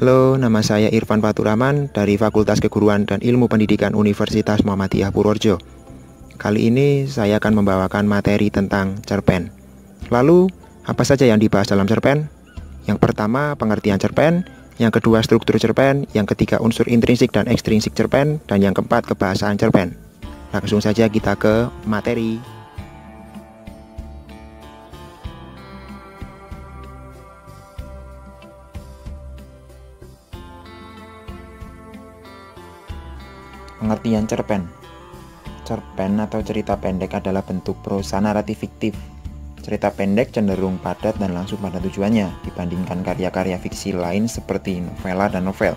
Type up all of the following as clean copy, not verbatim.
Halo, nama saya Irfan Faturrahman dari Fakultas Keguruan dan Ilmu Pendidikan Universitas Muhammadiyah Purworejo. Kali ini saya akan membawakan materi tentang cerpen. Lalu, apa saja yang dibahas dalam cerpen? Yang pertama, pengertian cerpen. Yang kedua, struktur cerpen. Yang ketiga, unsur intrinsik dan ekstrinsik cerpen. Dan yang keempat, kebahasaan cerpen. Langsung saja kita ke materi. Pengertian cerpen. Cerpen atau cerita pendek adalah bentuk prosa naratif fiktif. Cerita pendek cenderung padat dan langsung pada tujuannya dibandingkan karya-karya fiksi lain seperti novela dan novel.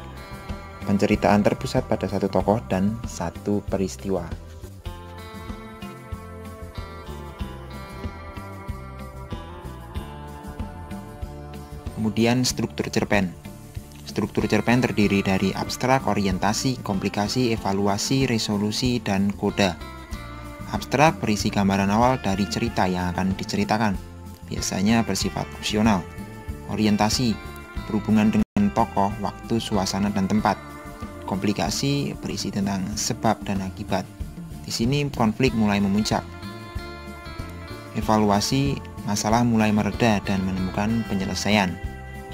Penceritaan terpusat pada satu tokoh dan satu peristiwa. Kemudian struktur cerpen. Struktur cerpen terdiri dari abstrak, orientasi, komplikasi, evaluasi, resolusi, dan koda. Abstrak berisi gambaran awal dari cerita yang akan diceritakan, biasanya bersifat opsional. Orientasi berhubungan dengan tokoh, waktu, suasana, dan tempat. Komplikasi berisi tentang sebab dan akibat. Di sini konflik mulai memuncak. Evaluasi, masalah mulai mereda dan menemukan penyelesaian.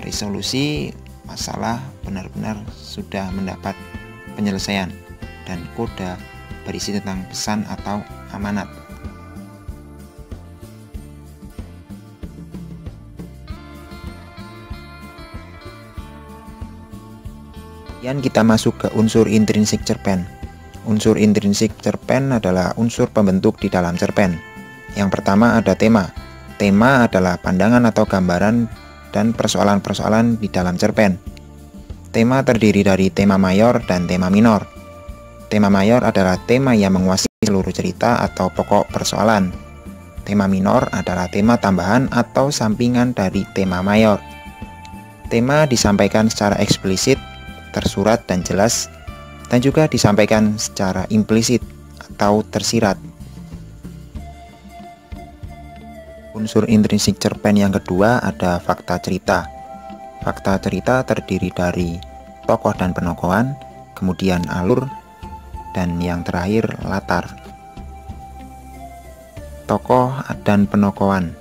Resolusi, masalah benar-benar sudah mendapat penyelesaian, dan koda berisi tentang pesan atau amanat. Kemudian kita masuk ke unsur intrinsik cerpen. Unsur intrinsik cerpen adalah unsur pembentuk di dalam cerpen. Yang pertama ada tema. Tema adalah pandangan atau gambaran dan persoalan-persoalan di dalam cerpen. Tema terdiri dari tema mayor dan tema minor. Tema mayor adalah tema yang menguasai seluruh cerita atau pokok persoalan. Tema minor adalah tema tambahan atau sampingan dari tema mayor. Tema disampaikan secara eksplisit, tersurat dan jelas, dan juga disampaikan secara implisit atau tersirat. Unsur intrinsik cerpen yang kedua ada fakta cerita. Fakta cerita terdiri dari tokoh dan penokohan, kemudian alur, dan yang terakhir latar. Tokoh dan penokohan.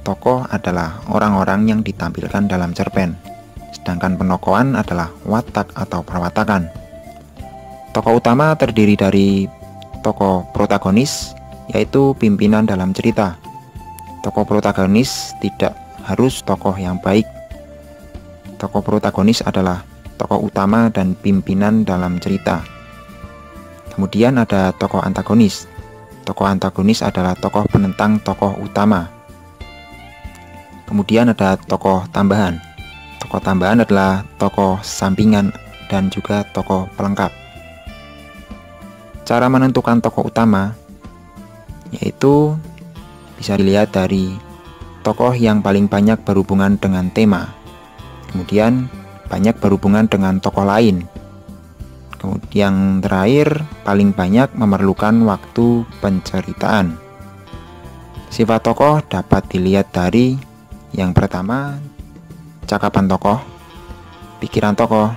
Tokoh adalah orang-orang yang ditampilkan dalam cerpen, sedangkan penokohan adalah watak atau perwatakan. Tokoh utama terdiri dari tokoh protagonis, yaitu pimpinan dalam cerita. Tokoh protagonis tidak harus tokoh yang baik. Tokoh protagonis adalah tokoh utama dan pimpinan dalam cerita. Kemudian ada tokoh antagonis. Tokoh antagonis adalah tokoh penentang tokoh utama. Kemudian ada tokoh tambahan. Tokoh tambahan adalah tokoh sampingan dan juga tokoh pelengkap. Cara menentukan tokoh utama yaitu bisa dilihat dari tokoh yang paling banyak berhubungan dengan tema. Kemudian banyak berhubungan dengan tokoh lain. Kemudian yang terakhir paling banyak memerlukan waktu penceritaan. Sifat tokoh dapat dilihat dari yang pertama, cakapan tokoh, pikiran tokoh,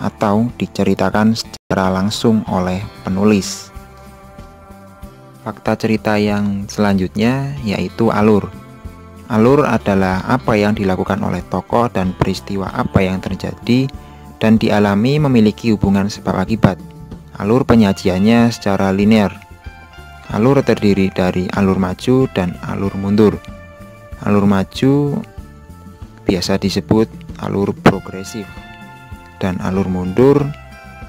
atau diceritakan secara langsung oleh penulis. Fakta cerita yang selanjutnya yaitu alur. Alur adalah apa yang dilakukan oleh tokoh dan peristiwa apa yang terjadi dan dialami memiliki hubungan sebab akibat. Alur penyajiannya secara linear. Alur terdiri dari alur maju dan alur mundur. Alur maju biasa disebut alur progresif, dan alur mundur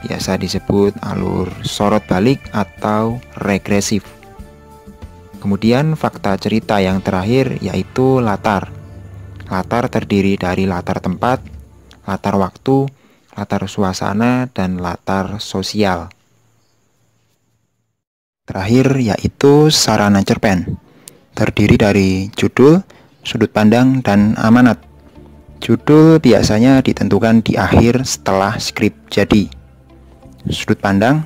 biasa disebut alur sorot balik atau regresif. Kemudian fakta cerita yang terakhir yaitu latar. Latar terdiri dari latar tempat, latar waktu, latar suasana, dan latar sosial. Terakhir yaitu sarana cerpen. Terdiri dari judul, sudut pandang, dan amanat. Judul biasanya ditentukan di akhir setelah skrip jadi. Sudut pandang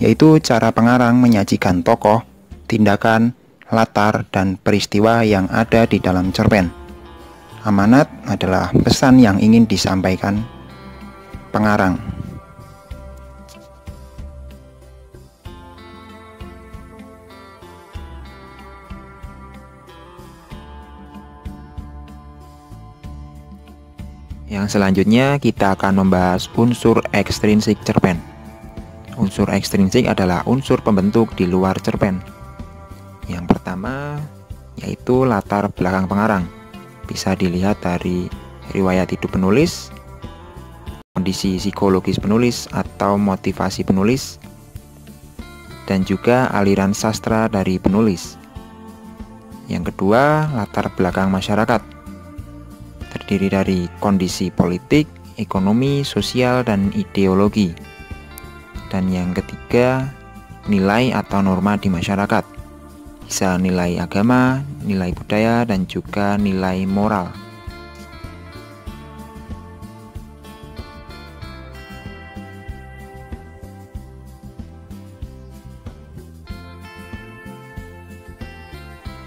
yaitu cara pengarang menyajikan tokoh, tindakan, latar, dan peristiwa yang ada di dalam cerpen. Amanat adalah pesan yang ingin disampaikan pengarang. Yang selanjutnya kita akan membahas unsur ekstrinsik cerpen. Unsur ekstrinsik adalah unsur pembentuk di luar cerpen. Yang pertama yaitu latar belakang pengarang. Bisa dilihat dari riwayat hidup penulis, kondisi psikologis penulis atau motivasi penulis, dan juga aliran sastra dari penulis. Yang kedua, latar belakang masyarakat. Terdiri dari kondisi politik, ekonomi, sosial, dan ideologi. Dan yang ketiga, nilai atau norma di masyarakat. Bisa nilai agama, nilai budaya, dan juga nilai moral.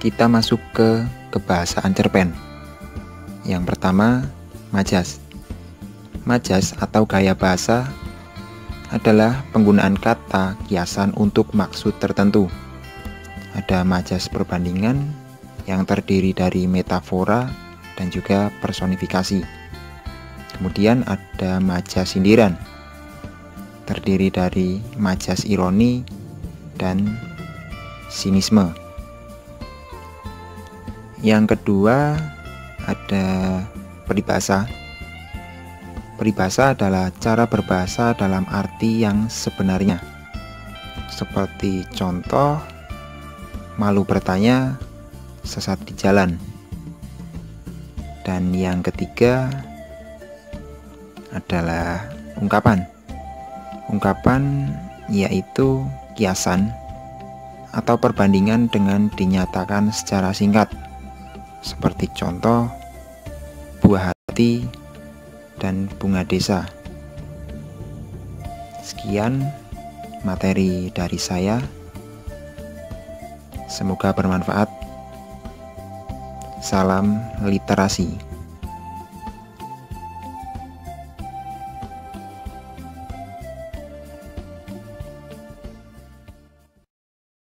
Kita masuk ke kebahasaan cerpen. Yang pertama, majas. Majas atau gaya bahasa adalah penggunaan kata kiasan untuk maksud tertentu. Ada majas perbandingan yang terdiri dari metafora dan juga personifikasi. Kemudian ada majas sindiran, terdiri dari majas ironi dan sinisme. Yang kedua, ada peribahasa. Peribahasa adalah cara berbahasa dalam arti yang sebenarnya. Seperti contoh, malu bertanya, sesat di jalan. Dan yang ketiga adalah ungkapan. Ungkapan yaitu kiasan atau perbandingan dengan dinyatakan secara singkat. Seperti contoh, buah hati dan bunga desa. Sekian materi dari saya. Semoga bermanfaat. Salam literasi.